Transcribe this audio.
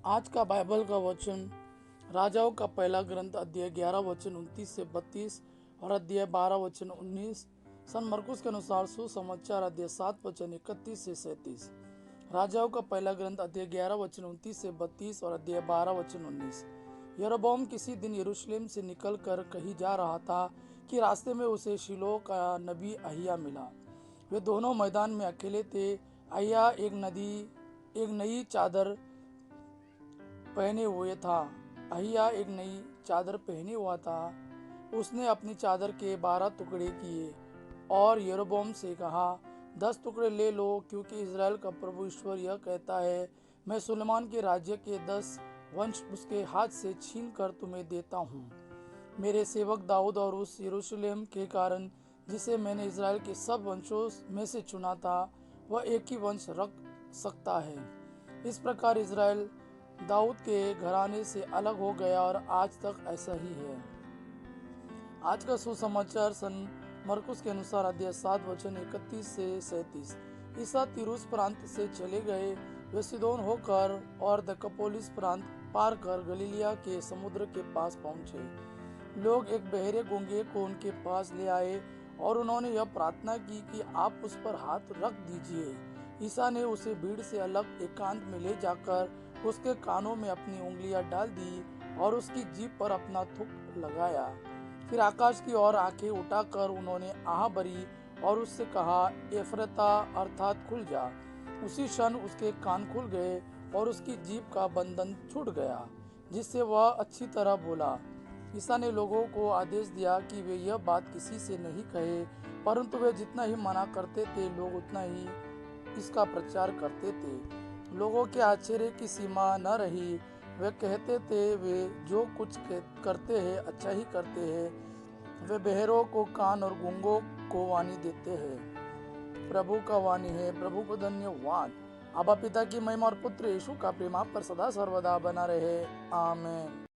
आज का बाइबल का वचन राजाओं का पहला ग्रंथ अध्याय 11 वचन 29 से 32 और अध्याय 12 वचन 19। सन मरकुस के अनुसार सुसमाचार अध्याय 7 वचन 31 से 37। राजाओं का पहला ग्रंथ अध्याय 11 वचन 29 से 32 और अध्याय 12 वचन 19। यरोबोआम किसी दिन यरूशलेम से निकलकर कहीं जा रहा था कि रास्ते में उसे शिलो का नबी अहिय्याह मिला। वे दोनों मैदान में अकेले थे। अहिय्याह एक नई चादर पहने हुए था। अहिय्याह एक नई चादर पहने हुआ था। उसने अपनी चादर के 12 टुकड़े किए और यरोबोआम से कहा, 10 टुकड़े ले लो, क्योंकि इज़राइल का प्रभु ईश्वर यह कहता है, मैं सुलेमान के राज्य के 10 वंश उसके हाथ से छीन कर तुम्हें देता हूँ। मेरे सेवक दाऊद और उस यरूशलेम के कारण जिसे मैंने इज़राइल के सब वंशों में से चुना था, वह एक ही वंश रख सकता है। इस प्रकार इज़राइल दाऊद के घराने से अलग हो गया और आज तक ऐसा ही है। आज का सुसमाचार सन मरकुस के अनुसार अध्याय 7 वचन 31 से 37। ईसा तिरुस प्रांत से चले गए। वे सीदोन होकर और दकापोलिस प्रांत पार कर गलीलिया के समुद्र के पास पहुंचे। लोग एक बहरे गूंगे को उनके पास ले आए और उन्होंने यह प्रार्थना की कि आप उस पर हाथ रख दीजिए। ईसा ने उसे भीड़ से अलग एकांत में ले जाकर उसके कानों में अपनी उंगलियां डाल दी और उसकी जीभ पर अपना थूक लगाया। फिर आकाश की ओर आंखें उठाकर उन्होंने आह भरी और उससे कहा, एफ्रता अर्थात खुल जा। उसी क्षण उसके कान खुल गए और उसकी जीभ का बंधन छूट गया, जिससे वह अच्छी तरह बोला। ईसा ने लोगों को आदेश दिया कि वे यह बात किसी से नहीं कहे, परंतु वे जितना ही मना करते थे, लोग उतना ही इसका प्रचार करते थे। लोगों के आश्चर्य की सीमा न रही। वे कहते थे, वे जो कुछ करते हैं अच्छा ही करते हैं। वे बहरों को कान और गूंगों को वाणी देते हैं। प्रभु का वाणी है। प्रभु को धन्यवाद। आबा पिता की महिमा और पुत्र यीशु का प्रेम आप पर सदा सर्वदा बना रहे। आमीन।